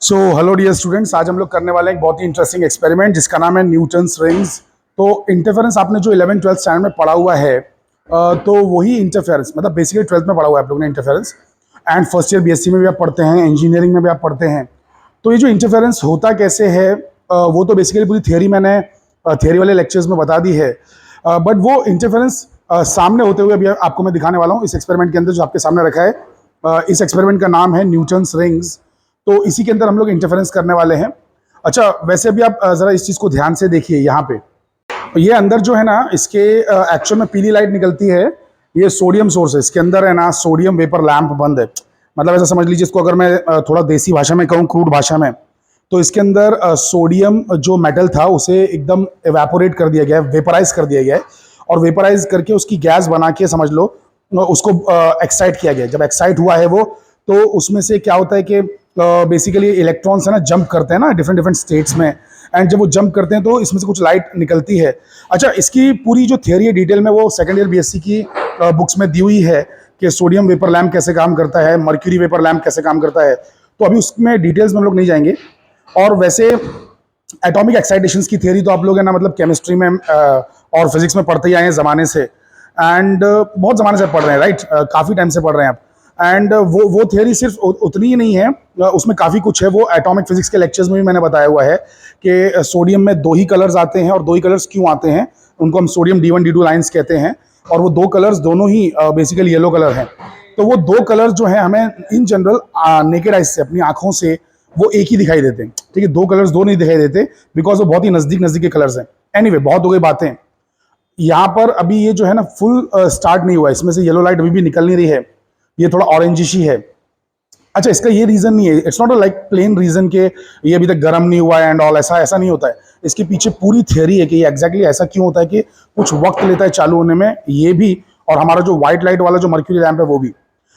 So hello dear students, आज हम लोग करने वाले हैं एक बहुत ही इंटरेस्टिंग एक्सपेरिमेंट जिसका नाम है न्यूटन्स रिंग्स। तो इंटरफेरेंस आपने जो 11th 12th स्टैंडर्ड में पढ़ा हुआ है, तो वही इंटरफेरेंस मतलब बेसिकली 12th में पढ़ा हुआ है आप लोगों ने interference. And first year BSc में भी आप पढ़ते हैं, इंजीनियरिंग में भी आप पढ़ते हैं। तो ये जो इंटरफेरेंस होता कैसे है, वो तो बेसिकली पूरी थियोरी मैंने थियोरी वाले लेक्चर्स में बता दी है। बट वो इंटरफेरेंस सामने होते हुए अभी आपको मैं दिखाने वाला हूँ इस एक्सपेरिमेंट के अंदर जो आपके सामने रखा है। इस एक्सपेरिमेंट का नाम है न्यूटन्स रिंग्स। तो इसी के अंदर हम लोग इंटरफेरेंस करने वाले हैं। अच्छा, वैसे भी आप जरा इस चीज को ध्यान से देखिए। यहाँ पे ये अंदर जो है ना, इसके एक्चुअल में पीली लाइट निकलती है। ये सोडियम सोर्स है, इसके अंदर है ना सोडियम वेपर लैंप बंद है। मतलब ऐसा समझ लीजिए इसको, अगर मैं थोड़ा देसी भाषा में कहूँ, क्रूड भाषा में, तो इसके अंदर सोडियम जो मेटल था उसे एकदम एवेपोरेट कर दिया गया है, वेपराइज कर दिया गया है। और वेपराइज करके उसकी गैस बना के समझ लो उसको एक्साइट किया गया। जब एक्साइट हुआ है वो, तो उसमें से क्या होता है कि बेसिकली इलेक्ट्रॉन्स है ना जंप करते हैं ना डिफरेंट डिफरेंट स्टेट्स में। एंड जब वो जंप करते हैं तो इसमें से कुछ लाइट निकलती है। अच्छा, इसकी पूरी जो थियोरी है डिटेल में वो सेकेंड ईयर बीएससी की बुक्स में दी हुई है कि सोडियम वेपर लैम्प कैसे काम करता है, मर्क्यूरी वेपर लैम्प कैसे काम करता है। तो अभी उसमें डिटेल्स में हम लोग नहीं जाएंगे। और वैसे एटॉमिक एक्साइटेशंस की थियोरी तो आप लोग है ना मतलब केमिस्ट्री में और फिजिक्स में पढ़ते ही आए हैं ज़माने से। एंड बहुत ज़माने से पढ़ रहे हैं, राइट? काफ़ी टाइम से पढ़ रहे हैं आप। एंड वो थियोरी सिर्फ उतनी ही नहीं है, उसमें काफ़ी कुछ है। वो एटॉमिक फिजिक्स के लेक्चर्स में भी मैंने बताया हुआ है कि सोडियम में दो ही कलर्स आते हैं, और दो ही कलर्स क्यों आते हैं, उनको हम सोडियम D1 D2 लाइन्स कहते हैं। और वो दो कलर्स दोनों ही बेसिकली येलो कलर हैं। तो वो दो कलर्स जो हैं हमें इन जनरल नेकेड आइज से, अपनी आंखों से, वो एक ही दिखाई देते हैं। ठीक है, दो कलर्स दो नहीं दिखाई देते, बिकॉज वो बहुत ही नज़दीक नज़दीक के कलर्स हैं। एनीवे, बहुत हो गई बातें। यहाँ पर अभी ये जो है ना फुल स्टार्ट नहीं हुआ, इसमें से येलो लाइट अभी भी निकल नहीं रही है, ये थोड़ा ऑरेंजिश ही है। अच्छा, इसका ये रीजन नहीं है, it's not a like plain region के ये अभी तक गर्म नहीं हुआ है एंड ऑल, ऐसा ऐसा नहीं होता है। इसके पीछे पूरी थियोरी है कि ये एग्जैक्टली ऐसा क्यों होता है कि कुछ वक्त लेता है चालू होने में, ये भी। और हमारा जो व्हाइट लाइट वाला जो मर्क्यूरी लैम्प है वो भी।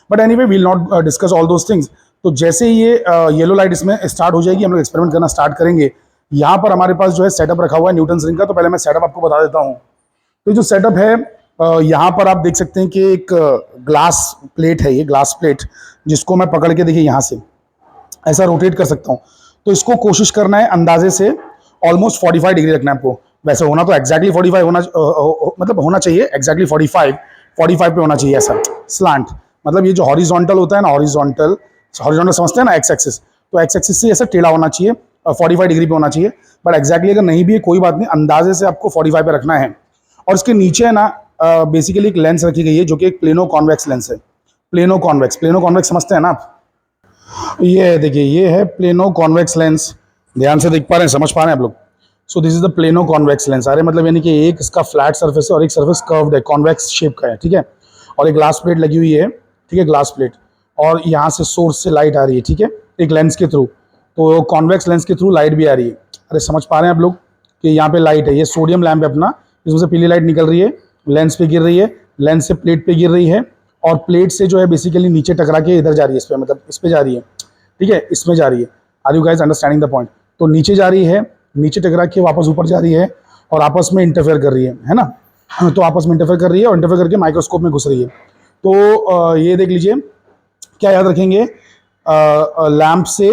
But anyway, we will not discuss all those things. तो जैसे ये येलो लाइट इसमें स्टार्ट हो जाएगी, हम लोग एक्सपेरिमेंट करना स्टार्ट करेंगे। यहाँ पर हमारे पास जो है सेटअप रखा हुआ है न्यूटन्स रिंग का। तो पहले मैं सेटअप आपको बता देता हूँ। तो जो सेटअप है, यहाँ पर आप देख सकते हैं कि एक ग्लास प्लेट है, ये ग्लास प्लेट, जिसको मैं पकड़ के देखिए यहाँ से ऐसा रोटेट कर सकता हूँ। तो इसको कोशिश करना है अंदाजे से ऑलमोस्ट 45 डिग्री रखना है आपको। वैसे होना तो एक्जैक्टली 45 होना, मतलब होना चाहिए एक्जैक्टली 45 पे होना चाहिए ऐसा स्लांट। मतलब ये जो हॉरिजॉन्टल होता है ना, हॉरिजॉन्टल समझते हैं ना, एक्स एक्सिस, तो एक्स एक्सिस से ऐसा टेढ़ा होना चाहिए, 45 डिग्री पे होना चाहिए। बट एक्जैक्टली अगर नहीं भी है कोई बात नहीं, अंदाजे से आपको 45 पे रखना है। और इसके नीचे है ना बेसिकली एक लेंस रखी गई है जो कि एक प्लेनो कॉन्वेक्स लेंस है। प्लेनो कॉन्वेक्स समझते हैं ना आप? ये देखिए, ये है प्लेनो कॉन्वेक्स लेंस। ध्यान से देख पा रहे हैं, समझ पा रहे हैं आप लोग? So this is the plano convex lens. अरे मतलब यानी कि एक इसका फ्लैट सर्फेस है और एक सर्फेस कर्व्ड है, कॉन्वेक्स शेप का है। ठीक है, और एक ग्लास प्लेट लगी हुई है। ठीक है, ग्लास प्लेट, और यहाँ से सोर्स से लाइट आ रही है। ठीक है, एक लेंस के थ्रू, तो कॉन्वेक्स लेंस के थ्रू लाइट भी आ रही है। अरे समझ पा रहे हैं आप लोग कि यहाँ पे लाइट है, ये सोडियम लैंप है अपना, इसमें से पीली लाइट निकल रही है, लेंस पे गिर रही है, लेंस से प्लेट पे गिर रही है, और प्लेट से जो है बेसिकली नीचे टकरा के इधर जा रही है, इस पे मतलब इस पे जा रही है। ठीक है, इसमें जा रही है। Are you guys understanding the point? तो नीचे जा रही है, नीचे टकरा के वापस ऊपर जा रही है, और आपस में इंटरफेयर कर रही है ना? तो आपस में इंटरफेयर कर रही है, और इंटरफेयर करके माइक्रोस्कोप में घुस रही है। तो ये देख लीजिए, क्या याद रखेंगे? लैंप से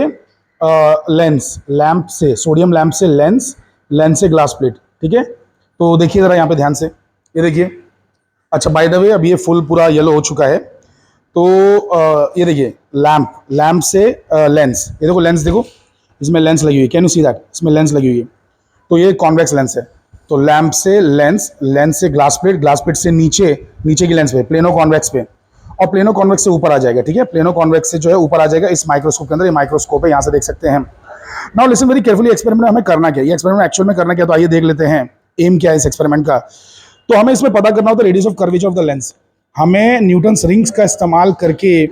लेंस, लैंप से सोडियम लैंप से लेंस, लेंस से ग्लास प्लेट। ठीक है, तो देखिए ज़रा यहाँ पे ध्यान से, ये देखिए। अच्छा, बाय द वे अब ये फुल पूरा येलो हो चुका है। तो ये देखिए, लैंप से लेंस, ये देखो लेंस, देखो इसमें लेंस लगी हुई है। Can you see that? इसमें लेंस लगी हुई है। तो ये कॉन्वेक्स लेंस है। तो लैंप से लेंस, लेंस से ग्लास प्लेट, ग्लास प्लेट से नीचे, नीचे की लेंस पे, प्लेनो कॉन्वेक्स पे, और प्लेनो कॉन्वेक्स से ऊपर आ जाएगा। ठीक है, प्लेनो कॉन्वेक्स से जो है ऊपर आ जाएगा इस माइक्रोस्कोप के अंदर। ये माइक्रोस्कोप है, यहाँ से देख सकते हैं। Now listen very carefully, experiment हमें करना क्या है, ये एक्सपेरिमेंट एक्चुअल में करना क्या है, तो आइए देख लेते हैं एम क्या है इस एक्सपेरिमेंट का। तो हमें इसमें पता करना होता है radius of curvature of the lens. हमें न्यूटन्स रिंग्स का इस्तेमाल करके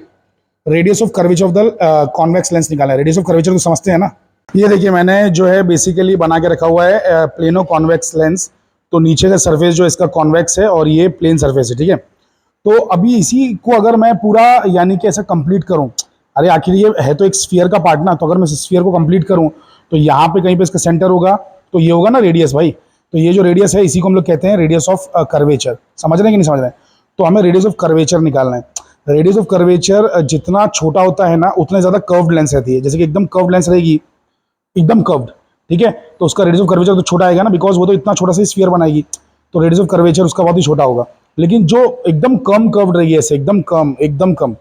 radius of curvature of the convex lens निकालना है। रेडियस ऑफ कर्वेचर को समझते हैं ना? ये देखिए, मैंने जो है बेसिकली बना के रखा हुआ है प्लेनो कॉन्वेक्स लेंस। तो नीचे का सरफेस जो इसका कॉन्वेक्स है, और ये प्लेन सरफेस है। ठीक है, तो अभी इसी को अगर मैं पूरा यानी कि ऐसा कंप्लीट करूं, अरे आखिर ये है तो एक स्फीयर का पार्ट ना, तो अगर मैं स्फीयर को कंप्लीट करूं तो यहाँ पे कहीं पे इसका सेंटर होगा, तो ये होगा ना रेडियस भाई। तो ये जो रेडियस है इसी को हम लोग कहते हैं रेडियस ऑफ कर्वेचर। समझ रहे हैं कि नहीं समझ रहे हैं? तो हमें रेडियस ऑफ कर्वेचर निकालना है। रेडियस ऑफ कर्वेचर जितना छोटा होता है ना उतना ज़्यादा कर्व्ड लेंस रहती है। जैसे कि एकदम कर्व्ड लेंस रहेगी, एकदम कर्व्ड, ठीक है, तो उसका रेडियस ऑफ कर्वेचर तो छोटा आएगा ना, बिकॉज वो तो इतना छोटा सा स्फीयर बनाएगी, तो रेडियस ऑफ कर्वेचर उसका बहुत ही छोटा होगा। लेकिन जो एकदम कम कर्व्ड रहेगी, ऐसे एकदम कम,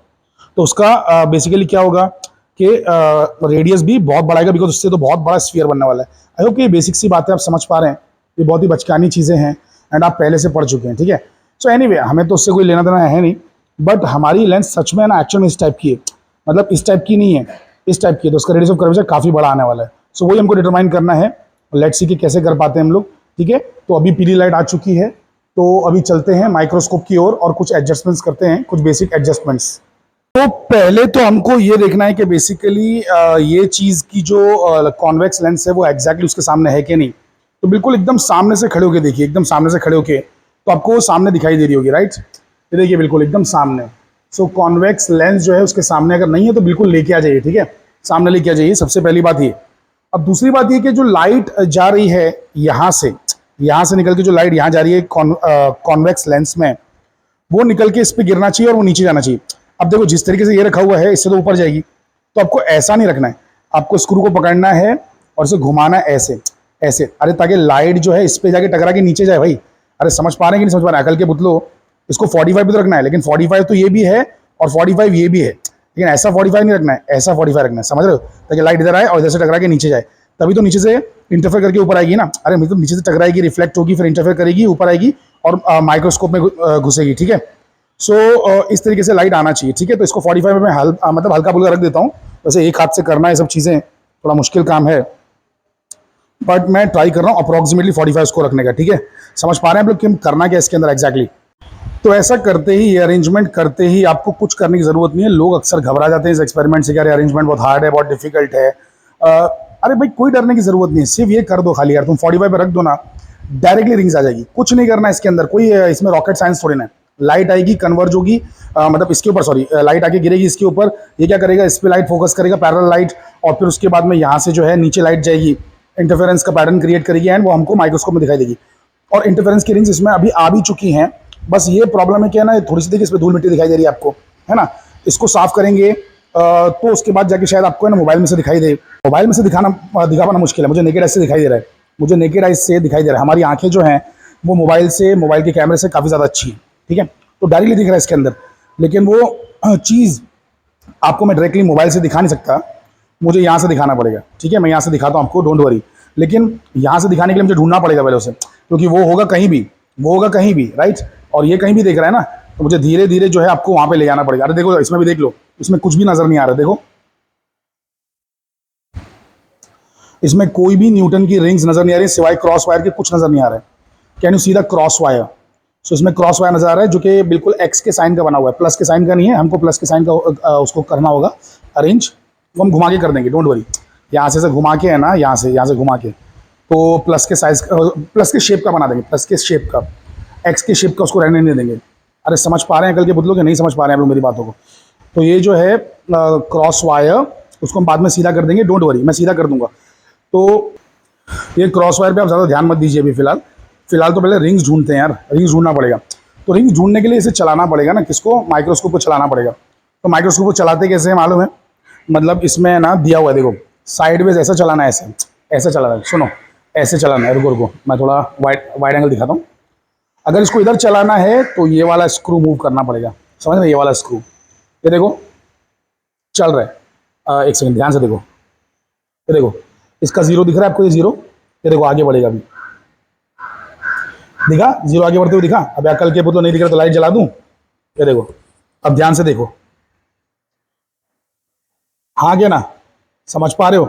तो उसका बेसिकली क्या होगा कि रेडियस भी बहुत बढ़ाएगा, बिकॉज उससे तो बहुत बड़ा स्फीयर बनने वाला है। आई होप कि ये बेसिक सी बातें आप समझ पा रहे हैं, ये बहुत ही बचकानी चीज़ें हैं एंड आप पहले से पढ़ चुके हैं, ठीक है। सो एनीवे, हमें तो उससे कोई लेना देना है नहीं, बट हमारी लेंस सच में ना एक्चुअल में इस टाइप की है, मतलब इस टाइप की नहीं है, इस टाइप की है, तो उसका रेडियस ऑफ कर्वेचर काफ़ी बड़ा आने वाला है। सो वही हमको डिटरमाइन करना है, लेट्स सी कि कैसे कर पाते हैं हम लोग, ठीक है। तो अभी पीली लाइट आ चुकी है, तो अभी चलते हैं माइक्रोस्कोप की ओर और कुछ एडजस्टमेंट्स करते हैं, कुछ बेसिक एडजस्टमेंट्स। तो पहले तो हमको ये देखना है कि बेसिकली ये चीज़ की जो कॉन्वेक्स लेंस है वो एग्जैक्टली उसके सामने है कि नहीं। तो बिल्कुल एकदम सामने से खड़े होके देखिए, एकदम सामने से खड़े होके, तो आपको वो सामने दिखाई दे रही होगी, राइट। ये देखिए बिल्कुल एकदम सामने। सो कॉन्वेक्स लेंस जो है उसके सामने अगर नहीं है तो बिल्कुल लेके आ जाइए, ठीक है, सामने लेके आ जाइए, सबसे पहली बात ये। अब दूसरी बात ये कि जो लाइट जा रही है यहाँ से निकल के जो लाइट यहाँ जा रही है कॉन्वेक्स लेंस में, वो निकल के इस पर गिरना चाहिए और वो नीचे जाना चाहिए। अब देखो जिस तरीके से ये रखा हुआ है इससे तो ऊपर जाएगी, तो आपको ऐसा नहीं रखना है, आपको स्क्रू को पकड़ना है और इसे घुमाना है ऐसे ऐसे, अरे ताकि लाइट जो है इस पे जाके टकरा के नीचे जाए भाई। अरे समझ पा रहे हैं कि नहीं समझ पा रहे हैं? अकल के पुतलो, इसको 45 पे तो रखना है, लेकिन 45 तो ये भी है और 45 ये भी है, लेकिन ऐसा 45 नहीं रखना है, ऐसा 45 रखना है, समझ रहे हो, ताकि लाइट इधर आए और इधर से टकरा के नीचे जाए, तभी तो नीचे से इंटरफेयर करके ऊपर आएगी ना। अरे मतलब नीचे से टकराएगी, रिफ्लेक्ट होगी, फिर इंटरफेयर करेगी, ऊपर आएगी और माइक्रोस्कोप में घुसेगी, ठीक है। सो इस तरीके से लाइट आना चाहिए, ठीक है। तो इसको 45 में मैं मतलब हल्का फुल्का रख देता हूँ। वैसे एक हाथ से करना है सब चीज़ें थोड़ा मुश्किल काम है, बट मैं ट्राई कर रहा हूँ अप्रॉक्सीमेटली 45 को रखने का, ठीक है। समझ पा रहे हैं आप लोग कि हम करना क्या इसके अंदर एग्जैक्टली। तो ऐसा करते ही, ये अरेंजमेंट करते ही आपको कुछ करने की ज़रूरत नहीं है। लोग अक्सर घबरा जाते हैं इस एक्सपेरिमेंट से कि अरे अरेंजमेंट बहुत हार्ड है, बहुत डिफिकल्ट है। अरे भाई कोई डरने की ज़रूरत नहीं है, सिर्फ ये कर दो खाली यार, तुम 45 पे रख दो ना, डायरेक्टली रिंग्स आ जाएगी। कुछ नहीं करना है इसके अंदर, कोई इसमें रॉकेट साइंस थोड़ी ना है। लाइट आएगी, कन्वर्ज होगी, मतलब इसके ऊपर, सॉरी, लाइट आके गिरेगी इसके ऊपर, ये क्या करेगा, इस पर लाइट फोकस करेगा, पैरेलल लाइट, और फिर उसके बाद में यहाँ से जो है नीचे लाइट जाएगी, इंटरफेरेंस का पैटर्न क्रिएट करेगी एंड वो हमको माइक्रोस्कोप में दिखाई देगी। और इंटरफेरेंस की रिंग्स इसमें अभी आ भी चुकी हैं, बस ये प्रॉब्लम है क्या ना, थोड़ी सी देखिए इसमें धूल मिट्टी दिखाई दे रही है आपको, है ना। इसको साफ करेंगे तो उसके बाद जाके शायद आपको है ना मोबाइल में से दिखाई दे। मोबाइल में से दिखा पाना मुश्किल है, मुझे नेकेड आइज से दिखाई दे रहा है, मुझे नेकेड आइज से दिखाई दे रहा है। हमारी आंखें जो हैं वो मोबाइल के कैमरे से काफ़ी ज़्यादा अच्छी है, ठीक है, तो डायरेक्टली दिख रहा है इसके अंदर। लेकिन वो चीज़ आपको मैं डायरेक्टली मोबाइल से दिखा नहीं सकता, मुझे यहाँ से दिखाना पड़ेगा, ठीक है। मैं यहाँ से दिखाता हूँ आपको, डोंट वरी। लेकिन यहाँ से दिखाने के लिए मुझे ढूंढना पड़ेगा पहले उसे, क्योंकि वो होगा कहीं भी, राइट, और ये कहीं भी देख रहा है ना, तो मुझे धीरे धीरे जो है आपको वहाँ पे ले जाना पड़ेगा। अरे देखो इसमें भी देख लो, इसमें कुछ भी नज़र नहीं आ रहा, देखो इसमें कोई भी न्यूटन की रिंग्स नज़र नहीं आ रही, सिवाय क्रॉस वायर के कुछ नज़र नहीं आ रहा है। Can you see the cross wire? So इसमें क्रॉस वायर नज़र आ रहा है जो कि बिल्कुल एक्स के साइन का बना हुआ है, प्लस के साइन का नहीं है। हमको प्लस के साइन का उसको करना होगा अरेंज, वो हम घुमा के कर देंगे, डोंट वरी। यहाँ से घुमा के है ना, यहाँ से घुमा के, तो प्लस के साइज, प्लस के शेप का बना देंगे, प्लस के शेप का, एक्स के शेप का उसको रहने नहीं देंगे। अरे समझ पा रहे हैं कल के बुतलों के, नहीं समझ पा रहे हैं आप लोग मेरी बातों को। तो ये जो है क्रॉस वायर, उसको हम बाद में सीधा कर देंगे, डोंट वरी, मैं सीधा कर दूंगा। तो ये क्रॉस वायर पे आप ज़्यादा ध्यान मत दीजिए अभी फिलहाल तो पहले रिंग्स ढूंढते हैं यार, रिंग्स ढूंढना पड़ेगा। तो रिंग्स ढूंढने के लिए इसे चलाना पड़ेगा ना, किसको, माइक्रोस्कोप को चलाना पड़ेगा। तो माइक्रोस्कोप को चलाते कैसे है मालूम है? मतलब इसमें ना दिया हुआ है, देखो साइडवेज ऐसा चलाना है, ऐसे चलाना है, सुनो ऐसे चलाना है। रुको मैं थोड़ा वाइड एंगल दिखाता हूँ। अगर इसको इधर चलाना है तो ये वाला स्क्रू मूव करना पड़ेगा, समझ रहे, ये वाला स्क्रू, ये देखो चल रहा है। एक सेकंड ध्यान से देखो, ये देखो इसका जीरो दिख रहा है आपको, ये जीरो, ये देखो आगे बढ़ेगा, अभी दिखा जीरो आगे बढ़ते हुए दिखा। अब अकल के पुतलो नहीं दिख रहा तो लाइट जला दूं, ये देखो, अब ध्यान से देखो, हाँ क्या ना, समझ पा रहे हो?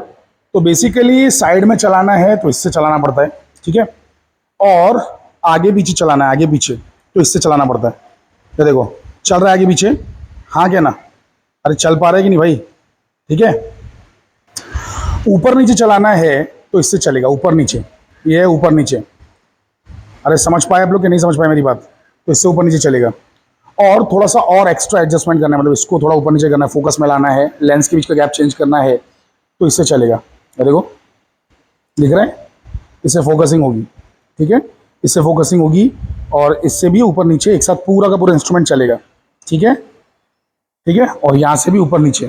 तो बेसिकली साइड में चलाना है तो इससे चलाना पड़ता है, ठीक है, और आगे पीछे चलाना है, आगे पीछे तो इससे चलाना पड़ता है। ये देखो चल रहा है आगे पीछे, हाँ क्या ना, अरे चल पा रहा है कि नहीं भाई, ठीक है। ऊपर नीचे चलाना है तो इससे चलेगा, ऊपर नीचे, ये है ऊपर नीचे। अरे समझ पाए आप लोग कि नहीं समझ पाए मेरी बात? तो इससे ऊपर नीचे चलेगा। और थोड़ा सा और एक्स्ट्रा एडजस्टमेंट करना है, मतलब इसको थोड़ा ऊपर नीचे करना है, फोकस में लाना है, लेंस के बीच का गैप चेंज करना है, तो इससे चलेगा। देखो दिख रहा है, इससे फोकसिंग होगी, ठीक है, इससे फोकसिंग होगी और इससे भी ऊपर नीचे एक साथ पूरा का पूरा इंस्ट्रूमेंट चलेगा, ठीक है। ठीक है, और यहाँ से भी ऊपर नीचे।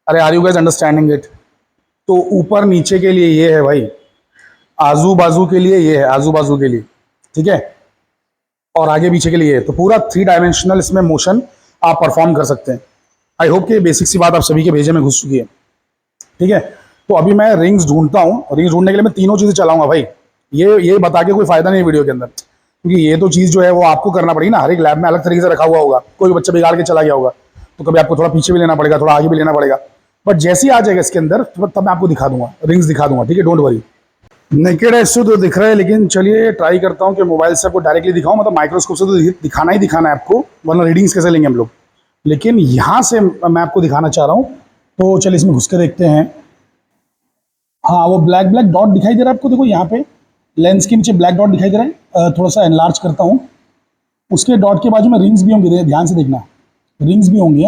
अरे are you guys understanding it? तो ऊपर नीचे के लिए ये है भाई, आजू बाजू के लिए ये है, आजू बाजू के लिए, ठीक है, और आगे पीछे के लिए। तो पूरा 3 डायमेंशनल इसमें मोशन आप परफॉर्म कर सकते हैं। आई होप कि बेसिक सी बात आप सभी के भेजे में घुस चुकी है, ठीक है। तो अभी मैं रिंग्स ढूंढता हूँ, रिंग्स ढूंढने के लिए मैं तीनों चीज़ें चलाऊंगा भाई। ये बता के कोई फायदा नहीं है वीडियो के अंदर, क्योंकि ये तो चीज़ जो है वो आपको करना पड़ेगी ना। हर एक लैब में अलग तरीके से रखा हुआ होगा, कोई बच्चा बिगाड़ के चला गया होगा, तो कभी आपको थोड़ा पीछे भी लेना पड़ेगा, थोड़ा आगे भी लेना पड़ेगा। बट जैसे ही आ जाएगा इसके अंदर तब मैं आपको दिखा दूंगा, रिंग्स दिखा दूंगा, ठीक है, डोंट वरी। नेकेड ऐसे तो दिख रहा है, लेकिन चलिए ट्राई करता हूँ कि मोबाइल से आपको डायरेक्टली दिखाऊं, मतलब माइक्रोस्कोप से तो दिखाना ही दिखाना है आपको, वरना रीडिंग्स कैसे लेंगे हम लोग। लेकिन यहाँ से मैं आपको दिखाना चाह रहा हूँ, तो चलिए इसमें घुस के देखते हैं। हाँ, वो ब्लैक ब्लैक डॉट दिखाई दे रहा है आपको, देखो यहाँ पे लेंस के नीचे ब्लैक डॉट दिखाई दे रहा है। थोड़ा सा एनलार्ज करता हूँ, उसके डॉट के बाजू में रिंग्स भी होंगे, ध्यान से देखना, रिंग्स भी होंगी।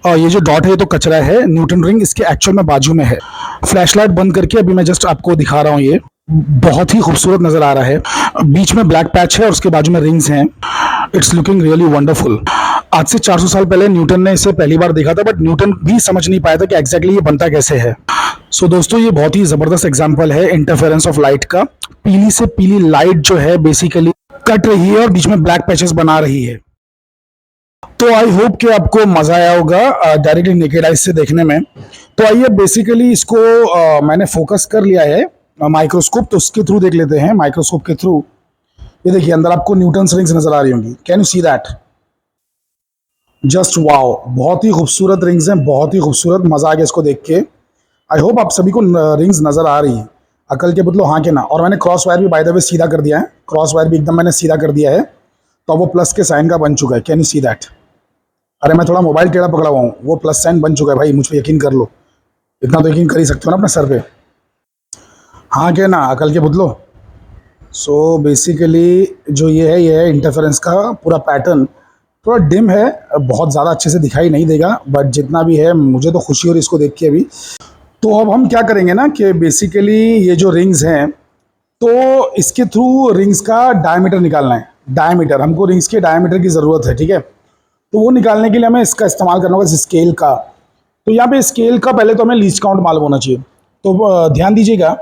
और ये जो डॉट है ये तो कचरा है, न्यूटन रिंग इसके एक्चुअल में बाजू में है। फ्लैशलाइट बंद करके अभी मैं जस्ट आपको दिखा रहा हूँ, ये बहुत ही खूबसूरत नजर आ रहा है। बीच में ब्लैक पैच है और उसके बाजू में रिंग्स हैं। It's looking really wonderful. आज से 400 साल पहले न्यूटन ने इसे पहली बार देखा था, बट न्यूटन भी समझ नहीं पाया था कि एग्जैक्टली ये बनता कैसे है। सो दोस्तों, ये बहुत ही जबरदस्त एग्जांपल है इंटरफेरेंस ऑफ लाइट का। पीली से पीली लाइट जो है बेसिकली कट रही है और बीच में ब्लैक पैचेस बना रही है। तो आई होप कि आपको मजा आया होगा डायरेक्टली नेकेड आइज से देखने में। तो आइए बेसिकली इसको मैंने फोकस कर लिया है माइक्रोस्कोप, तो उसके थ्रू देख लेते हैं। माइक्रोस्कोप के थ्रू ये देखिए, अंदर आपको न्यूटन रिंग्स नजर आ रही होंगी। Can you see that? Just wow, बहुत ही खूबसूरत रिंग्स हैं, बहुत ही खूबसूरत, मजा आ गया इसको देख के। आई होप आप सभी को रिंग्स नजर आ रही है। अकल के बदलो हाँ के ना। और मैंने क्रॉस वायर भी बाय द वे सीधा कर दिया है, क्रॉस वायर भी एकदम मैंने सीधा कर दिया है, तो वो प्लस के साइन का बन चुका है। Can you see that? अरे मैं थोड़ा मोबाइल टेढ़ा पकड़ा हुआ हूँ, वो प्लस साइन बन चुका है भाई, मुझ पर यकीन कर लो। इतना तो यकीन कर ही सकते हो ना अपने सर पे। हाँ क्या ना, अकल के बदलो। सो बेसिकली जो ये है इंटरफेरेंस का पूरा पैटर्न थोड़ा डिम है, बहुत ज़्यादा अच्छे से दिखाई नहीं देगा, बट जितना भी है मुझे तो खुशी हो रही है इसको देख के अभी। तो अब हम क्या करेंगे ना कि बेसिकली ये जो रिंग्स हैं, तो इसके थ्रू रिंग्स का डायमीटर निकालना है। डायमीटर, हमको रिंग्स के डायमीटर की ज़रूरत है, ठीक है। तो वो निकालने के लिए हमें इसका इस्तेमाल करना होगा, स्केल का। तो यहाँ पे स्केल का पहले तो हमें लीस्ट काउंट मालूम होना चाहिए। तो ध्यान दीजिएगा,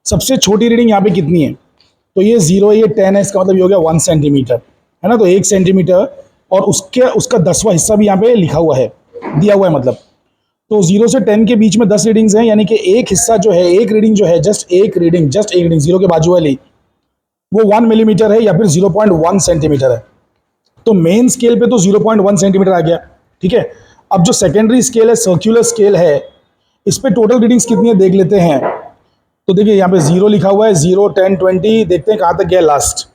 सबसे छोटी रीडिंग यहाँ पे कितनी है? तो ये 0 है, ये 10 है, इसका मतलब ये हो गया 1 सेंटीमीटर, है ना। तो 1 सेंटीमीटर और उसका 10वां हिस्सा भी यहाँ पे लिखा हुआ है, दिया हुआ है मतलब। तो 0 से 10 के बीच में 10 रीडिंग्स हैं, यानी कि एक हिस्सा जो है, एक रीडिंग जो है, जस्ट एक रीडिंग 0 के बाजू वाली, वो 1 मिलीमीटर है या फिर 0.1 सेंटीमीटर है। तो मेन स्केल पे तो 0.1 सेंटीमीटर आ गया, ठीक है। अब जो सेकेंडरी स्केल है, सर्कुलर स्केल है, इस पे टोटल रीडिंग्स कितनी है देख लेते हैं। तो देखिए यहाँ पे 0 लिखा हुआ है, 0, 10, 20, देखते हैं कहाँ तक गया लास्ट।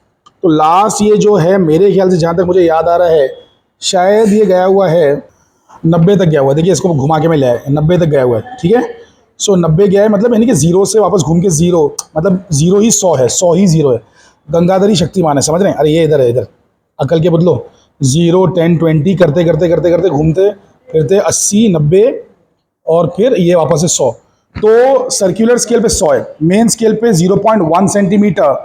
तो लास्ट ये जो है मेरे ख्याल से जहाँ तक मुझे याद आ रहा है, शायद ये गया हुआ है 90 तक गया हुआ है। देखिए इसको घुमा के मैं ले आया, 90 तक गया हुआ है, ठीक है। सो 90 गया है, मतलब यानी कि 0 से वापस घूम के 0, मतलब 0 ही 100 है, 100 ही 0 है। गंगाधरी शक्तिमान है, समझ रहे हैं? अरे ये इधर है, इधर अकल के बदलो। 0, 10, 20 करते करते करते करते घूमते फिरते 80, 90 और फिर ये वापस से 100। तो सर्कुलर स्केल पे 100 है, मेन स्केल पे 0.1 सेंटीमीटर,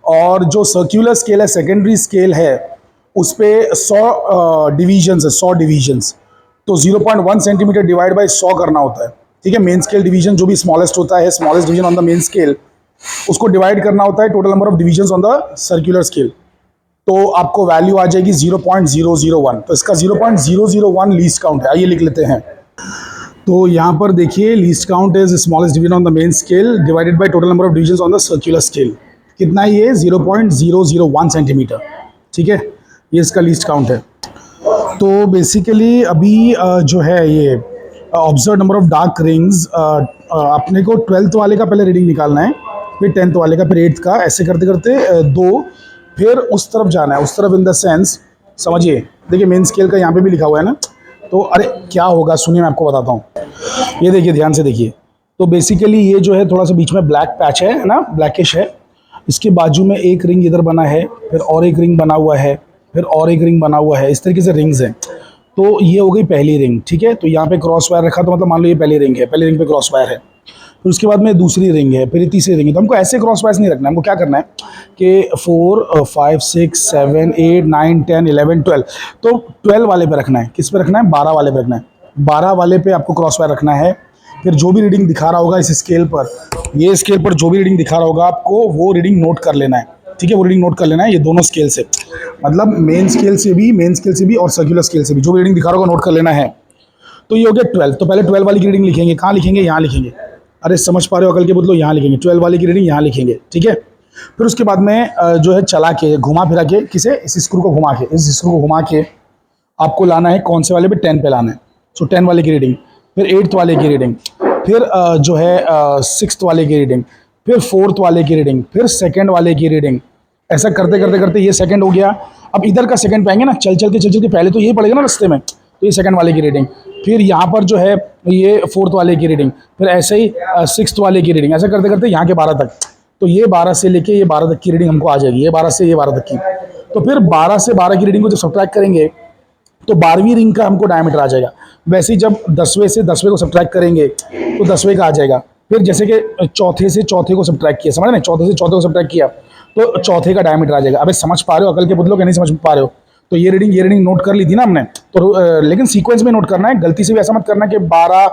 और जो सर्कुलर स्केल है, सेकेंडरी स्केल है, उस पे 100 डिवीजन्स है, 100 डिवीजन्स। तो 0.1 सेंटीमीटर डिवाइड बाई 100 करना होता है, ठीक है। मेन स्केल डिवीजन जो भी स्मॉलेस्ट होता है, smallest division on the main scale, उसको डिवाइड करना होता है total number of divisions on the circular scale. तो आपको वैल्यू आ जाएगी 0.001। तो इसका 0.001 लीस्ट काउंट है। आइए लिख लेते हैं। तो यहाँ पर देखिए, least count is smallest division on the main scale divided by total number of divisions on the circular scale. कितना ही है? 0.001 सेंटीमीटर, ठीक है। ये इसका लीस्ट काउंट है। तो बेसिकली अभी जो है ये observe number of dark rings, अपने को 12th वाले का पहले रीडिंग निकालना है, फिर 10th वाले का, फिर 8th का, ऐसे करते करते 2, फिर उस तरफ जाना है, उस तरफ इन द सेंस, समझिए। देखिए मेन स्केल का यहाँ पे भी लिखा हुआ है ना। तो अरे क्या होगा, सुनिए मैं आपको बताता हूँ। ये देखिए, ध्यान से देखिए। तो बेसिकली ये जो है थोड़ा सा बीच में ब्लैक पैच है ना, ब्लैकिश है। इसके बाजू में एक रिंग इधर बना है, फिर और एक रिंग बना हुआ है, फिर और एक रिंग बना हुआ है, इस तरीके से रिंग्स हैं। तो ये हो गई पहली रिंग, ठीक है। तो यहाँ पे क्रॉस वायर रखा, तो मतलब मान लो ये पहली रिंग है, पहली रिंग पे क्रॉस वायर है। फिर उसके बाद में दूसरी रिंग है, फिर तीसरी रिंग है। तो हमको ऐसे क्रॉस वाइज नहीं रखना है, हमको क्या करना है कि 4 5 6 7 8 9 10 11 12, तो 12 वाले पे रखना है। किस पे रखना है? 12 वाले पे रखना है। 12 वाले पे आपको क्रॉस वायर रखना है। फिर जो भी रीडिंग दिखा रहा होगा इस स्केल पर, ये स्केल पर जो भी रीडिंग दिखा रहा होगा आपको, वो रीडिंग नोट कर लेना है। ठीक है, वो रीडिंग नोट कर लेना है, ये दोनों स्केल से, मतलब मेन स्केल से भी और सर्कुलर स्केल से भी जो भी रीडिंग दिखा रहा होगा नोट कर लेना है। तो ये हो गया 12। तो पहले 12 वाली की रीडिंग लिखेंगे। कहाँ लिखेंगे? यहाँ लिखेंगे। अरे समझ पा रहे हो? अकल के बदलो यहाँ लिखेंगे। 12 वाली की रीडिंग यहाँ लिखेंगे। ठीक है, फिर उसके बाद में जो है चला के, घुमा फिरा के, किसे? इस स्क्रू को घुमा के, इस स्क्रू को घुमा के आपको लाना है कौन से वाले पे? 10 पे लाना है। सो 10 वाले की रीडिंग, फिर 8th वाले की रीडिंग, फिर जो है 6th वाले की रीडिंग, फिर 4th वाले की रीडिंग, फिर 2nd वाले की रीडिंग। ऐसा करते करते करते ये सेकंड हो गया। अब इधर का सेकंड पाएंगे ना, चल चल के पहले तो ये पड़ेगा ना रास्ते में, तो ये 2nd वाले की रीडिंग। फिर यहाँ पर जो है ये 4th वाले की रीडिंग, फिर ऐसे ही 6th वाले की रीडिंग। ऐसा करते करते यहाँ के 12 तक। तो ये 12 से लेके ये 12 तक की रीडिंग हमको आ जाएगी, ये 12 से ये 12 तक की। तो फिर 12 से 12 की रीडिंग को जब सब्ट्रैक्ट करेंगे तो 12वीं रिंग का हमको डायमीटर आ जाएगा। वैसे ही जब 10वें से 10वें को सब्ट्रैक्ट करेंगे तो 10वें का आ जाएगा। फिर जैसे कि चौथे से चौथे को सब्ट्रैक्ट किया, समझ रहे हैं? चौथे से चौथे को सब्ट्रैक्ट किया तो चौथे का डायमीटर आ जाएगा। अबे समझ पा रहे हो? अकल के बुद्धलों, नहीं समझ पा रहे हो? तो ये रीडिंग नोट कर ली थी ना हमने, तो लेकिन सीक्वेंस में नोट करना है। गलती से भी ऐसा मत करना कि 12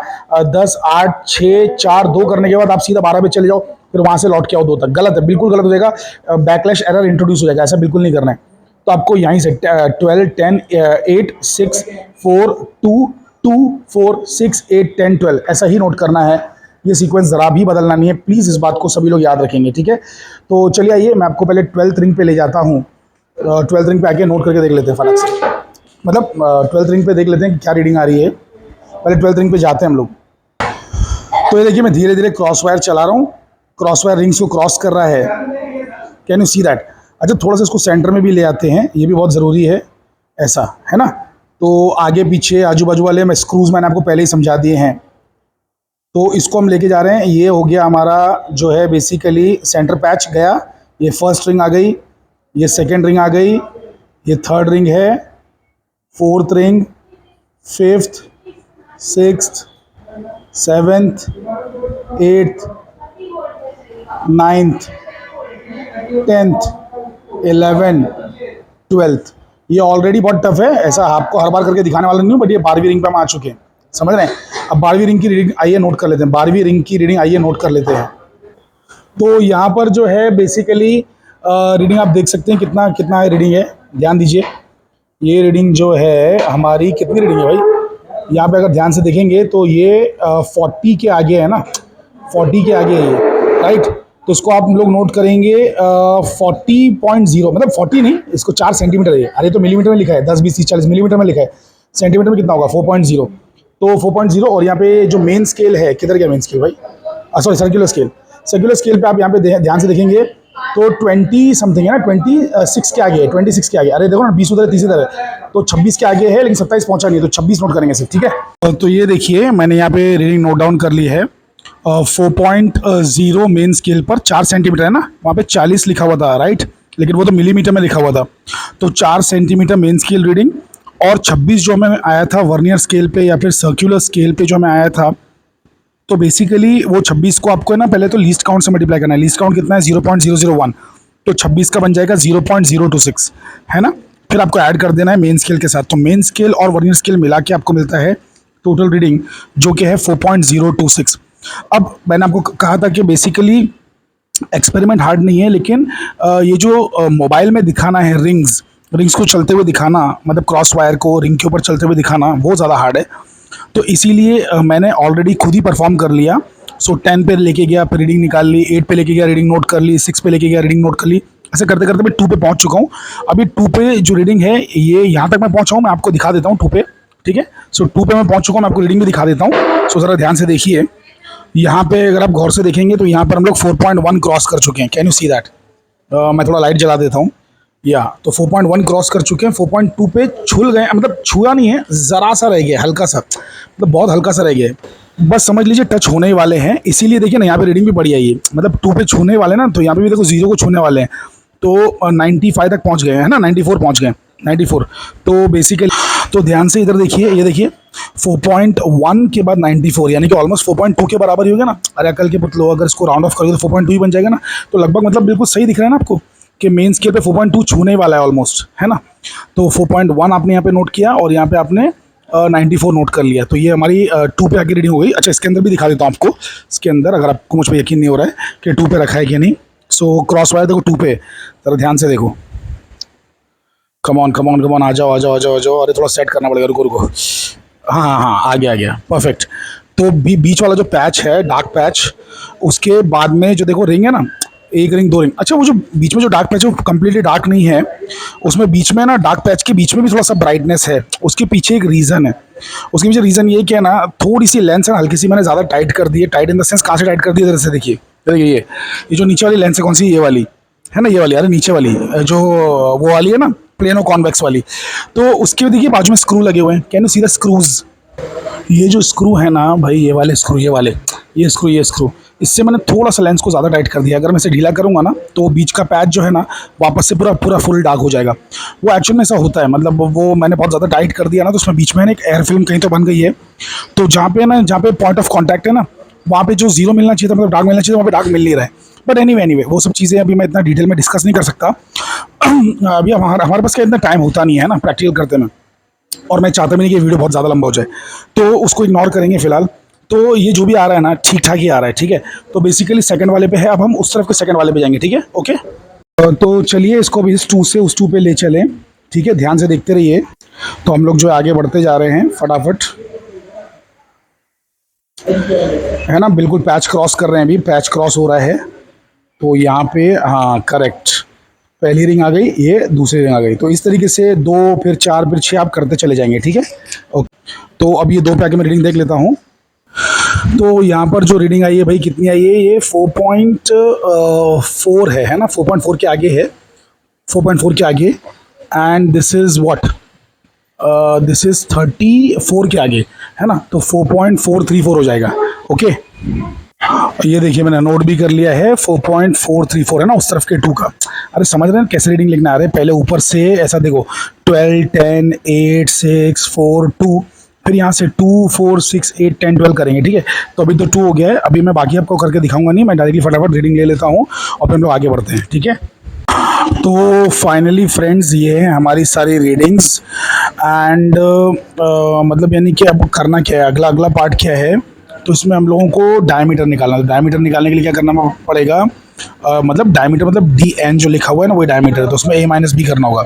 10 8 6 4 2 करने के बाद आप सीधा 12 पे चले जाओ, फिर वहाँ से लौट के आओ 2 तक। गलत है, बिल्कुल गलत हो जाएगा, बैकलैश एरर इंट्रोड्यूस हो जाएगा। ऐसा बिल्कुल नहीं करना है। तो आपको यहीं से 12 10 8 6 4 2 2 4 6 8 10 12 ऐसा ही नोट करना है। ये सीक्वेंस ज़रा भी बदलना नहीं है, प्लीज़ इस बात को सभी लोग याद रखेंगे। ठीक है, तो चलिए आइए मैं आपको पहले 12th रिंग पे ले जाता हूँ। 12th रिंग पे आके नोट करके देख लेते हैं फटाक से, मतलब 12th रिंग पे देख लेते हैं कि क्या रीडिंग आ रही है। पहले 12th रिंग पे जाते हैं हम लोग। तो ये देखिए मैं धीरे धीरे क्रॉस वायर चला रहा हूँ, क्रॉस वायर रिंग्स को क्रॉस कर रहा है। Can you see that? अच्छा, थोड़ा सा इसको सेंटर में भी ले आते हैं, ये भी बहुत ज़रूरी है, ऐसा है ना। तो आगे पीछे आजू बाजू वाले मैं स्क्रूज मैंने आपको पहले ही समझा दिए हैं, तो इसको हम लेके जा रहे हैं। ये हो गया हमारा जो है बेसिकली सेंटर पैच गया, ये फर्स्ट रिंग आ गई, ये सेकंड रिंग आ गई, ये थर्ड रिंग है, fourth ring, 5th 6th 7th 8th 9th 10th 11 12th। ये ऑलरेडी बहुत टफ है, ऐसा आपको हर बार करके दिखाने वाला नहीं हूँ, बट ये 12वीं रिंग पे हम आ चुके हैं, समझ रहे हैं। अब 12वीं रिंग की रीडिंग आइए नोट कर लेते हैं। 12वीं रिंग की रीडिंग आइए नोट कर लेते हैं। तो यहाँ पर जो है बेसिकली रीडिंग आप देख सकते हैं कितना कितना रीडिंग है, ध्यान दीजिए। ये रीडिंग जो है हमारी कितनी रीडिंग है भाई? यहाँ पे अगर ध्यान से देखेंगे तो ये 40 के आगे है ना, 40 के आगे है ये, राइट। तो इसको आप लोग नोट करेंगे 40.0, मतलब 40 नहीं, इसको 4 सेंटीमीटर है। अरे तो मिलीमीटर में लिखा है, 10 20 30 40 मिलीमीटर में लिखा है, सेंटीमीटर में कितना होगा? 4.0। तो 4.0। और यहाँ पे जो मेन स्केल है, किधर गया मेन स्केल भाई? Sorry, circular scale. Circular scale पे आप यहाँ पे ध्यान से देखेंगे तो 20 समथिंग है ना, 26 के आगे है, 26 के आगे। अरे देखो ना, 20 उधर 30 इधर है, तो 26 के आगे है, लेकिन 27 पहुंचा नहीं है, तो 26 नोट करेंगे सिर्फ। ठीक है, तो ये देखिए मैंने यहाँ पे रीडिंग नोट डाउन कर ली है। 4.0 मेन स्केल पर 4 सेंटीमीटर है ना, वहाँ पे 40 लिखा हुआ था, राइट, लेकिन वो तो मिलीमीटर में लिखा हुआ था। तो 4 सेंटीमीटर मेन स्केल रीडिंग, और 26 जो हमें आया था वर्नियर स्केल पे या फिर सर्कुलर स्केल पे जो हमें आया था, तो बेसिकली वो 26 को आपको है ना पहले तो लीस्ट काउंट से मल्टीप्लाई करना है। लीस्ट काउंट कितना है? 0.001, तो 26 का बन जाएगा 0.026, है ना। फिर आपको ऐड कर देना है मेन स्केल के साथ। तो मेन स्केल और वर्नियर स्केल मिला के आपको मिलता है टोटल रीडिंग जो कि है 4.026। अब मैंने आपको कहा था कि बेसिकली एक्सपेरिमेंट हार्ड नहीं है, लेकिन ये जो मोबाइल में दिखाना है रिंग्स को चलते हुए दिखाना, मतलब क्रॉस वायर को रिंग के ऊपर चलते हुए दिखाना बहुत ज़्यादा हार्ड है। तो इसीलिए मैंने ऑलरेडी खुद ही परफॉर्म कर लिया। सो 10 पे लेके गया, फिर रीडिंग निकाल ली, 8 पे लेके गया, रीडिंग नोट कर ली, 6 पे लेके गया, रीडिंग नोट कर ली। ऐसे करते करते मैं 2 पे पहुंच चुका हूँ। अभी 2 पे जो रीडिंग है ये यहाँ तक मैं पहुँचा हूँ, मैं आपको दिखा देता हूँ 2 पे। ठीक है, सो 2 पे मैं पहुँच चुका हूँ, मैं आपको रीडिंग भी दिखा देता हूँ। सो ज़रा ध्यान से देखिए, यहाँ पे अगर आप गौर से देखेंगे तो यहाँ पर हम लोग 4.1 क्रॉस कर चुके हैं। Can you see that? मैं थोड़ा लाइट जला देता हूँ। या तो 4.1 क्रॉस कर चुके हैं, 4.2 पे छूल गए, मतलब छुआ नहीं है, ज़रा सा रह गया, हल्का सा, मतलब बहुत हल्का सा रह गया है, बस समझ लीजिए टच होने ही वाले हैं। इसीलिए देखिए ना यहाँ पे रीडिंग भी बढ़िया है, मतलब 2 पे छूने वाले ना, तो यहाँ पे भी देखो 0 को छूने वाले हैं, तो 95 तक पहुँच गए हैं ना, 94 पहुँच गए। 94। तो बेसिकली तो ध्यान से इधर देखिए, ये देखिए 4.1 के बाद 94, यानी कि ऑलमोस्ट 4.2 के बराबर ही हो गया ना। अरे अकल के पुतलो, अगर इसको राउंड ऑफ करोगे तो 4.2 ही बन जाएगा ना। तो लगभग मतलब बिल्कुल सही दिख रहा है ना आपको कि मेन स्केल पे 4.2 छूने वाला है ऑलमोस्ट, है ना। तो 4.1 आपने यहाँ पे नोट किया और यहाँ पे आपने 94 नोट कर लिया। तो ये हमारी 2 पे आके रीडिंग हो गई। अच्छा, इसके अंदर भी दिखा देता हूँ आपको, इसके अंदर अगर आपको मुझ पर यकीन नहीं हो रहा है कि 2 पे रखा है कि नहीं। सो क्रॉस वायर देखो 2 पे, जरा ध्यान से देखो। कमॉन कमॉन कमॉन, आ जाओ आ जाओ आ जाओ आ जाओ। अरे थोड़ा सेट करना पड़ेगा, रुको रुको। हाँ हाँ हाँ, आ गया परफेक्ट। तो बीच वाला जो पैच है, डार्क पैच, उसके बाद में जो देखो रिंग है ना, एक रिंग, 2 रिंग। अच्छा, वो जो बीच में जो डार्क पैच है वो कम्प्लीटली डार्क नहीं है, उसमें बीच में ना डार्क पैच के बीच में भी थोड़ा सा ब्राइटनेस है। उसके पीछे एक रीज़न है। उसके पीछे रीज़न ये क्या है ना, थोड़ी सी लेंस है ना, हल्की सी मैंने ज़्यादा टाइट कर दी है। टाइट इन द सेंस कहाँ से टाइट कर दी है, इधर से देखिए। देखिए ये जो नीचे वाली लेंस है, कौन सी, ये वाली है ना, ये वाली, अरे नीचे वाली जो वो वाली है ना, प्लेनो कॉन्वेक्स वाली। तो उसके देखिए बाजू में स्क्रू लगे हुए हैं। Can you see the screws? ये जो स्क्रू है ना भाई, ये वाले स्क्रू, ये वाले, ये स्क्रू, इससे मैंने थोड़ा सा लेंस को ज़्यादा टाइट कर दिया। अगर मैं इसे ढीला करूँगा ना तो बीच का पैच जो है ना वापस से पूरा पूरा फुल डार्क हो जाएगा। वो एक्चुअल में ऐसा होता है, मतलब वो मैंने बहुत ज़्यादा टाइट कर दिया ना, तो उसमें बीच में ना एक एयर फिल्म कहीं तो बन गई है। तो जहाँ पे पॉइंट ऑफ कॉन्टैक्ट है ना, वहाँ पे जो जीरो मिलना चाहिए था, मतलब डार्क मिलना चाहिए था, वहाँ पे डार्क मिल नहीं रहा है। बट एनीवे वो सब चीज़ें अभी मैं इतना डिटेल में डिस्कस नहीं कर सकता। अभी हमारे पास क्या इतना टाइम होता नहीं है ना प्रैक्टिकल करते में, और मैं चाहता भी नहीं कि वीडियो बहुत ज़्यादा लंबा हो जाए, तो उसको इग्नोर करेंगे फिलहाल। तो ये जो भी आ रहा है ना, ठीक ठाक ही आ रहा है, ठीक है। तो बेसिकली सेकंड वाले पे है, अब हम उस तरफ के सेकंड वाले पे जाएंगे, ठीक है, ओके। तो चलिए इसको भी इस 2 से उस 2 पे ले चलें, ठीक है। ध्यान से देखते रहिए। तो हम लोग जो आगे बढ़ते जा रहे हैं फटाफट, है ना, बिल्कुल पैच क्रॉस कर रहे हैं, अभी पैच क्रॉस हो रहा है। तो यहाँ पे हाँ करेक्ट, पहली रिंग आ गई, ये दूसरी रिंग आ गई। तो इस तरीके से 2, फिर 4, फिर 6 आप करते चले जाएंगे, ठीक है, ओके। तो अब ये 2 पे आके मैं रीडिंग देख लेता हूँ। तो यहाँ पर जो रीडिंग आई है भाई, कितनी आई है, ये 4.4 है ना, 4.4 के आगे है, 4.4 के आगे। And this is what, this is 34 के आगे, है ना। तो 4.434 हो जाएगा, ओके। ये देखिए मैंने नोट भी कर लिया है, 4.434 है ना उस तरफ के 2 का। अरे समझ रहे हैं कैसे रीडिंग लिखना आ रहा है, पहले ऊपर से ऐसा देखो 12, 10, 8, 6, 4, 2, फिर यहाँ से 2, 4, 6, 8, 10, 12 करेंगे, ठीक है। तो अभी तो 2 हो गया है, अभी मैं बाकी आपको करके दिखाऊंगा नहीं, मैं डायरेक्टली फटाफट रीडिंग ले लेता हूँ और फिर हम लोग आगे बढ़ते हैं, ठीक है। तो फाइनली फ्रेंड्स, ये है हमारी सारी रीडिंग्स। एंड मतलब यानी कि अब करना क्या है, अगला पार्ट क्या है, तो इसमें हम लोगों को डायमीटर निकालना है। डायमीटर निकालने के लिए क्या करना पड़ेगा, मतलब डायमीटर मतलब DN जो लिखा हुआ है ना, वही डायमीटर है, तो उसमें A- B करना होगा।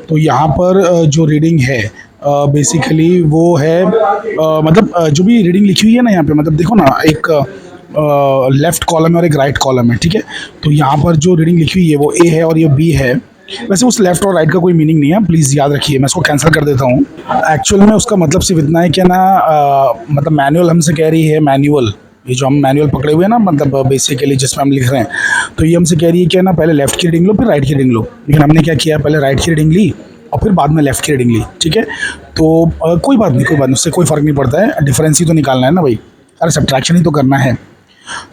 तो यहाँ पर जो रीडिंग है बेसिकली वो है मतलब जो भी रीडिंग लिखी हुई है ना यहाँ पे, मतलब देखो ना, एक लेफ्ट कॉलम है और एक राइट कॉलम है, ठीक है। तो यहाँ पर जो रीडिंग लिखी हुई है वो A है और ये B है। वैसे उस लेफ्ट और राइट का कोई मीनिंग नहीं है, प्लीज़ याद रखिए, मैं इसको कैंसिल कर देता हूँ। एक्चुअल में उसका मतलब सिर्फ इतना है कि ना मतलब मैनुअल हमसे कह रही है, मैनुअल, ये जो हम मैनुअल पकड़े हुए हैं ना, मतलब बेसिकली जिसमें हम लिख रहे हैं, तो ये हमसे कह रही है कि ना पहले लेफ्ट की रीडिंग लो फिर राइट की रीडिंग लो। लेकिन हमने क्या किया, पहले राइट की रीडिंग ली और फिर बाद में लेफ्ट की रीडिंग ली, ठीक है। तो कोई बात नहीं, उससे कोई फ़र्क नहीं पड़ता है, डिफरेंस ही तो निकालना है ना भाई, अरे सब्ट्रैक्शन ही तो करना है।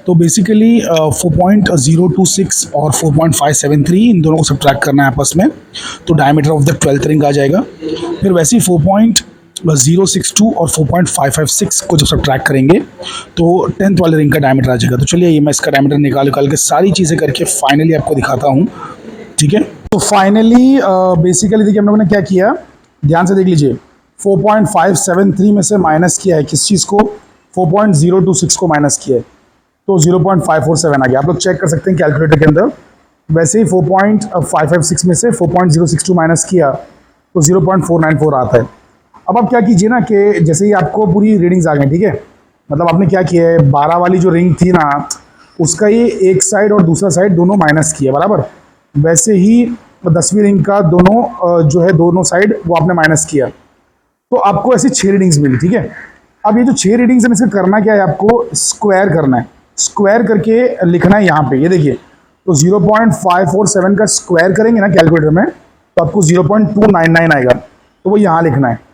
तो बेसिकली 4.026 और 4.573 इन दोनों को सब्ट्रैक्ट करना है आपस में, तो diameter of the 12th ring आ जाएगा। फिर वैसे ही 4.062 और 4.556 को जब सब्ट्रैक्ट करेंगे तो 10th वाले रिंग का डायमीटर आ जाएगा। तो चलिए ये मैं इसका डायमीटर निकाल के सारी चीज़ें करके फाइनली आपको दिखाता हूँ, ठीक है। तो फाइनली बेसिकली देखिए हम लोगों ने क्या किया, ध्यान से देख लीजिए, 4.573 में से माइनस किया है किस चीज़ को, 4.026 को माइनस किया है, तो 0.547 आ गया। आप लोग चेक कर सकते हैं कैलकुलेटर के अंदर। वैसे ही 4.556 में से 4.062 माइनस किया तो 0.494 आता है। अब आप क्या कीजिए ना कि जैसे ही आपको पूरी रीडिंग्स आ गई, ठीक है, मतलब आपने क्या किया है, 12 वाली जो रिंग थी ना, उसका ये एक साइड और दूसरा साइड दोनों माइनस किया बराबर। वैसे ही 10वीं रिंग का दोनों जो है दोनों साइड वो आपने माइनस किया, तो आपको ऐसी 6 रीडिंग्स मिली, ठीक है। अब ये जो 6 रीडिंग्स है इसका करना क्या है, आपको स्क्वायर करना है, स्क्वायर करके लिखना है यहाँ पे, ये देखिए। तो 0.547 का स्क्वायर करेंगे ना कैलकुलेटर में तो आपको 0.299 आएगा, तो वो यहाँ लिखना है।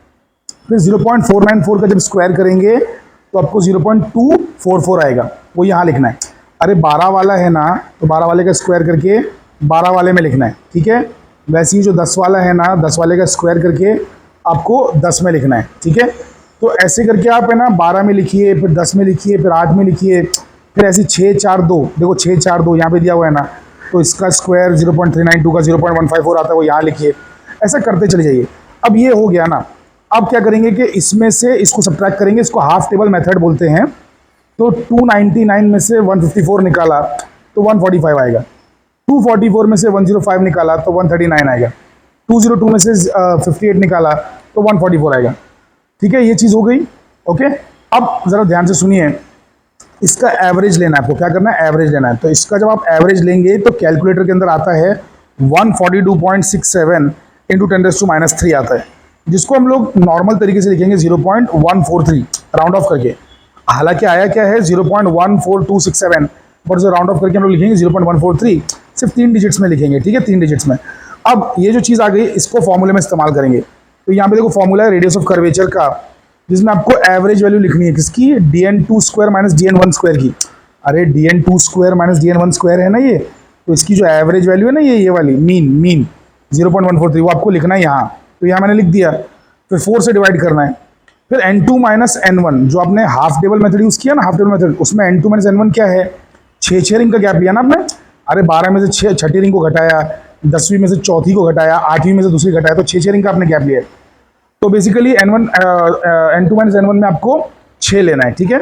फिर 0.494 का जब स्क्वायर करेंगे तो आपको 0.244 आएगा, वो यहाँ लिखना है। अरे 12 वाला है ना, तो 12 वाले का स्क्वायर करके 12 वाले में लिखना है, ठीक है। वैसे ही जो 10 वाला है ना, 10 वाले का स्क्वायर करके आपको 10 में लिखना है, ठीक है। तो ऐसे करके आप है ना 12 में लिखिए, फिर 10 में लिखिए, फिर 8 में लिखिए, फिर ऐसे 6 4 2, देखो 6 4 2 यहाँ पे दिया हुआ है ना, तो इसका स्क्वायर 0.392 का 0.154 आता है, वो यहाँ लिखिए। ऐसा करते चले जाइए। अब ये हो गया ना, अब क्या करेंगे कि इसमें से इसको सब्ट्रैक्ट करेंगे, इसको हाफ टेबल मेथड बोलते हैं। तो 299 में से 154 निकाला तो 145 आएगा, 244 में से 105 निकाला तो 139 आएगा, 202 में से 58 निकाला तो 144 आएगा, ठीक है। ये चीज़ हो गई, ओके। अब ज़रा ध्यान से सुनिए, इसका एवरेज लेना है आपको। क्या करना है? एवरेज लेना है। तो इसका जब आप एवरेज लेंगे तो कैलकुलेटर के अंदर आता है 142.67 इंटू 10⁻³ आता है, जिसको हम लोग नॉर्मल तरीके से लिखेंगे 0.143 राउंड ऑफ करके। हालांकि आया क्या है 0.14267, बट जो राउंड ऑफ करके हम लोग लिखेंगे 0.143, सिर्फ 3 डिजिट्स में लिखेंगे, ठीक है, 3 डिजिट्स में। अब ये जो चीज़ आ गई, इसको फॉर्मूले में इस्तेमाल करेंगे। तो यहाँ पे देखो फॉर्मूला है रेडियस ऑफ कर्वेचर का, जिसमें आपको एवरेज वैल्यू लिखनी है किसकी? dn2² माइनस dn1² की। अरे dn2² माइनस dn1² है ना ये, तो इसकी जो एवरेज वैल्यू है ना, ये वाली मीन 0.143, वो आपको लिखना है यहाँ। तो यहाँ मैंने लिख दिया, फिर 4 से डिवाइड करना है। फिर n2 माइनस n1, जो आपने हाफ टेबल मेथड यूज़ किया ना, हाफ टेबल मेथड, उसमें n2 माइनस n1 क्या है? 6 रिंग का गैप लिया ना आपने। अरे 12 में से 6 रिंग को घटाया, 10वीं में से चौथी को घटाया, 8वीं में से दूसरी घटाया, तो 6 रिंग का आपने गैप लिया। तो बेसिकली n2 माइनस n1 में आपको 6 लेना है, ठीक है।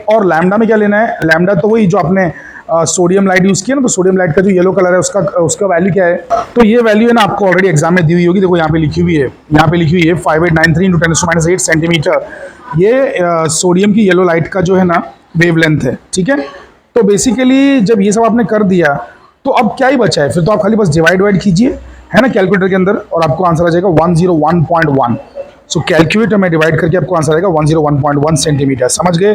और लैम्डा में क्या लेना है? लैम्डा तो वही जो आपने सोडियम लाइट यूज़ किया ना, तो सोडियम लाइट का जो येलो कलर है उसका वैल्यू क्या है? तो ये वैल्यू है ना, आपको ऑलरेडी एग्जाम में दी हुई होगी। देखो यहाँ पे लिखी हुई है, यहाँ पे लिखी हुई है 5893 इंटू 10⁻8 सेंटीमीटर। ये सोडियम की येलो लाइट का जो है ना वेवलेंथ है, ठीक है। तो बेसिकली जब ये सब आपने कर दिया, तो अब क्या ही बचा है? फिर तो आप खाली बस डिवाइड कीजिए, है ना, कैलकुलेटर के अंदर, और आपको आंसर आ जाएगा 101.1। सो कैलकुलेटर में डिवाइड करके आपको आंसर आएगा 101.1 सेंटीमीटर। समझ गए?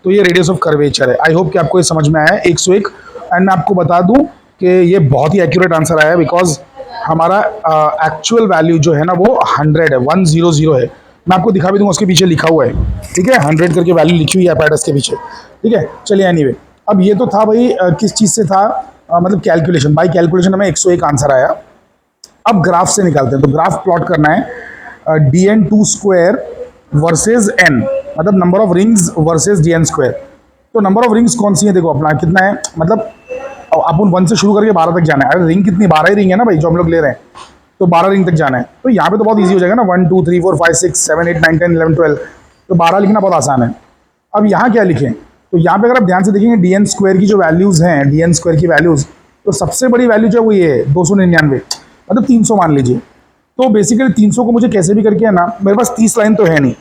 तो ये रेडियस ऑफ कर्वेचर है। आई होप कि आपको ये समझ में आया 101। एंड मैं आपको बता दूं कि ये बहुत ही एक्यूरेट आंसर आया, बिकॉज हमारा एक्चुअल वैल्यू जो है ना वो 100 है, 100 है। मैं आपको दिखा भी दूंगा, उसके पीछे लिखा हुआ है, ठीक है, 100 करके वैल्यू लिखी हुई है apparatus के पीछे, ठीक है। चलिए एनीवे, अब ये तो था भाई किस चीज़ से था, मतलब कैलकुलेशन। बाई कैलकुलेशन हमें 101 आंसर आया। अब ग्राफ से निकालते हैं। तो ग्राफ प्लॉट करना है dn2² वर्सेज n, मतलब number of rings versus dn²। तो नंबर ऑफ रिंग्स कौन सी है? देखो अपना कितना है, मतलब अपन 1 से शुरू करके 12 तक जाना है। अरे रिंग कितनी? 12 ही रिंग है ना भाई जो हम लोग ले रहे हैं, तो 12 रिंग तक जाना है। तो यहाँ पे तो बहुत ईजी हो जाएगा ना, 1 2 3 4 5 6 7 8 9 10 11 12, तो 12 लिखना बहुत आसान है। अब यहाँ क्या लिखें? तो यहाँ पे अगर आप ध्यान से देखेंगे dn² की जो वैल्यूज़ हैं, dn² की वैल्यूज़, तो सबसे बड़ी वैल्यू जो है वो ये है 299, मतलब 300 मान लीजिए। तो बेसिकली 300 को मुझे कैसे भी करके है ना, मेरे पास 30 लाइन तो है नहीं,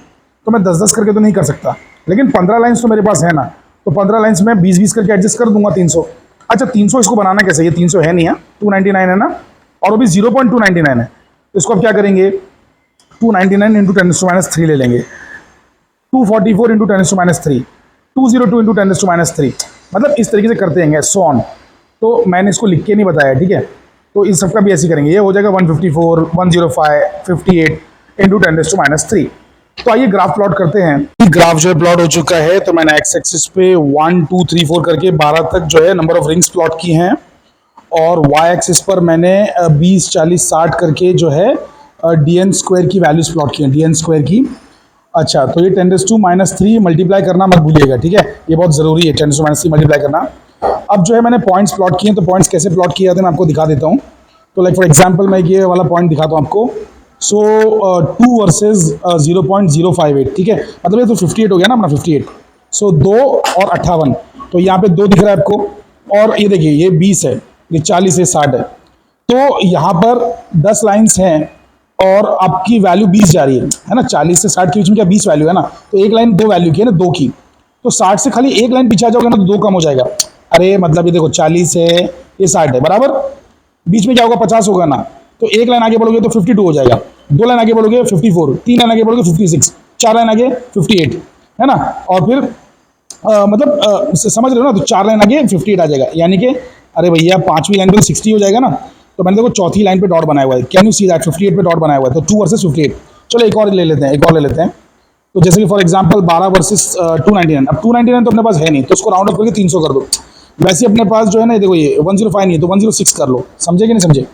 तो मैं 10-10 करके तो नहीं कर सकता, लेकिन 15 लाइन्स तो मेरे पास है ना, तो 15 लाइन्स में 20-20 करके एडजस्ट कर दूंगा 300। अच्छा 300 इसको बनाना कैसे? ये 300 है नहीं है, 299 है ना, और वो भी 0.299 है। तो इसको अब क्या करेंगे? 299 इंटू 10⁻³ ले लेंगे, 244 इंटू 10⁻³, 202 इंटू 10⁻³, मतलब इस तरीके से करते हैं सो ऑन। तो मैंने इसको लिख के नहीं बताया, ठीक है। तो इस सबका भी ऐसे करेंगे, ये हो जाएगा 154 105 58 इंटू 10⁻³। तो आइए ग्राफ प्लॉट करते हैं। ग्राफ जो है प्लॉट हो चुका है, तो मैंने एक्स एक्सिस पे 1 2 3 4 करके 12 तक जो है नंबर ऑफ रिंग्स प्लॉट की हैं, और वाई एक्सिस पर मैंने 20 40 60 करके जो है dn² की वैल्यूज प्लॉट की हैं, dn² की। अच्छा, तो ये 10⁻³ मल्टीप्लाई करना मत भूलिएगा, ठीक है, ये बहुत ज़रूरी है 10⁻³ मल्टीप्लाई करना। अब जो है मैंने पॉइंट्स प्लॉट किए हैं, तो पॉइंट्स कैसे प्लॉट किए जाते हैं मैं आपको दिखा देता हूँ। तो लाइक फॉर एग्जांपल मैं ये वाला पॉइंट दिखाता हूँ आपको। सो 2 वर्सेज 0.058, ठीक है, मतलब ये तो 58 हो गया ना अपना 58। सो 2 और 58, तो यहाँ पे 2 दिख रहा है आपको, और ये देखिए ये 20 है, ये 40 है, 60 है। तो यहाँ पर 10 लाइन्स हैं और आपकी वैल्यू 20 जा रही है ना, 40 से 60 के बीच में क्या 20 वैल्यू है ना, तो एक लाइन 2 वैल्यू की है ना, 2 की, तो 60 से खाली एक लाइन पीछे आ जाओगे ना तो 2 कम हो जाएगा। अरे मतलब ये देखो 40 है, ये 60 है, बराबर, बीच में क्या होगा 50 होगा ना, तो एक लाइन आगे बढ़ोगे तो 52 हो जाएगा, 2 लाइन आगे बढ़ोगे 54, 3 लाइन आगे बढ़ोगे 56, 4 लाइन आगे 58, है ना, और फिर समझ रहे हो ना, तो 4 लाइन आगे 58 आ जाएगा, यानी कि अरे भैया 5वीं लाइन पे तो 60 हो जाएगा ना। तो मैंने देखो चौथी लाइन पे डॉट बनाया हुआ है, कैन यू सी दैट, 58 पे डॉट बनाया हुआ है, तो 2 वर्सेस 58। चलो एक और ले लेते हैं, एक और ले लेते हैं। तो जैसे कि फॉर एग्जांपल 12 वर्सेस 299, अब 299 तो अपने पास है नहीं, तो उसको राउंड अप करके 300 कर दो। वैसे अपने पास जो है ना, देखो ये 105 नहीं है, तो 106 कर लो, समझे कि नहीं समझे।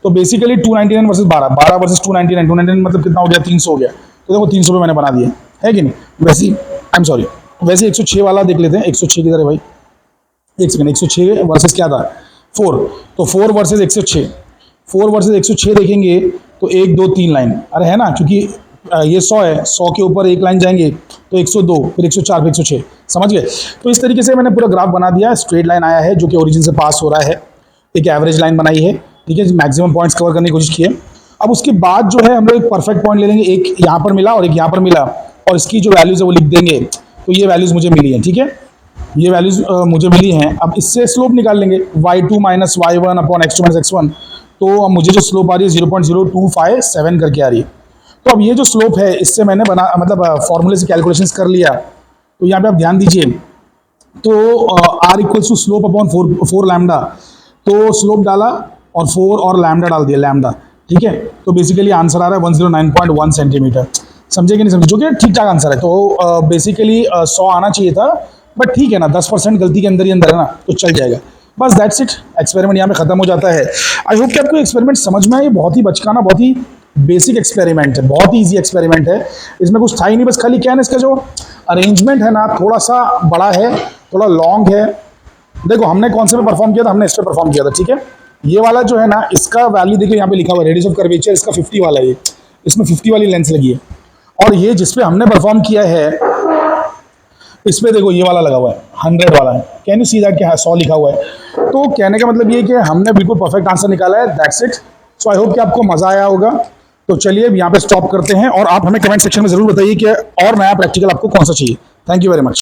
तो बेसिकली 299 वर्सेस 12, 12 वर्सेस 299, 299 मतलब कितना हो गया, 300 हो गया। तो देखो 300 पे मैंने बना दिया है कि नहीं। वैसे ही आई एम सॉरी, वैसे 106 वाला देख लेते हैं। 106 किधर है भाई, एक सेकंड। 106 वर्सेस क्या था, 4। तो 4 वर्सेस 106, 4 वर्सेस 106 देखेंगे तो 1 2 3 लाइन, अरे है ना, क्योंकि ये 100 है, 100 के ऊपर एक लाइन जाएंगे तो 102, फिर 104, फिर 106, समझ गए। तो इस तरीके से मैंने पूरा ग्राफ बना दिया। स्ट्रेट लाइन आया है जो कि ओरिजिन से पास हो रहा है, एक एवरेज लाइन बनाई है, ठीक है, मैक्सिमम पॉइंट्स कवर करने की कोशिश की है। अब उसके बाद जो है हम लोग एक परफेक्ट पॉइंट ले लेंगे, एक यहाँ पर मिला और एक यहाँ पर मिला, और इसकी जो वैल्यूज़ है वो लिख देंगे। तो ये वैल्यूज़ मुझे मिली हैं, ठीक है, ये वैल्यूज़ मुझे मिली हैं। अब इससे स्लोप निकाल लेंगे, y2 minus y1 upon x2 minus x1। तो अब मुझे जो स्लोप आ रही है 0.0257 करके आ रही है। तो अब ये जो स्लोप है इससे मैंने बना मतलब फॉर्मूले से कैलकुलेशंस कर लिया। तो यहाँ पे आप ध्यान दीजिए, तो r equals to slope upon 4 lambda. तो स्लोप डाला और 4 और लैम्डा डाल दिया, लैम्डा, ठीक है। तो बेसिकली आंसर आ रहा है 109.1 सेंटीमीटर, समझे कि नहीं समझे, जो कि ठीक ठाक आंसर है। तो बेसिकली 100 आना चाहिए था, बट ठीक है ना, 10% गलती के अंदर ही अंदर है ना, तो चल जाएगा। बस दैट्स इट, एक्सपेरिमेंट यहाँ पे खत्म हो जाता है। आई होप कि आपको एक्सपेरिमेंट समझ में आए। ये बहुत ही बचकाना, बहुत ही बेसिक एक्सपेरिमेंट है, बहुत ही ईजी एक्सपेरिमेंट है। इसमें कुछ था ही नहीं, बस खाली क्या है ना, इसका जो अरेंजमेंट है ना थोड़ा सा बड़ा है, थोड़ा लॉन्ग है। देखो हमने कौन से पे परफॉर्म किया था, हमने इस पे परफॉर्म किया था, ठीक है। ये वाला जो है ना, इसका वैल्यू देखिए यहाँ पे लिखा हुआ है, रेडियस ऑफ कर्वेचर इसका 50 वाला है, इसमें 50 वाली लेंस लगी है। और ये जिसपे हमने परफॉर्म किया है इस पे देखो ये वाला लगा हुआ है, 100 वाला है। कैन यू सी दैट, क्या 100 लिखा हुआ है। तो कहने का मतलब ये कि हमने बिल्कुल परफेक्ट आंसर निकाला है। That's it. So I hope कि आपको मजा आया होगा। तो चलिए अब यहाँ पे स्टॉप करते हैं, और आप हमें कमेंट सेक्शन में जरूर बताइए कि और नया प्रैक्टिकल आपको कौन सा चाहिए। Thank you very much.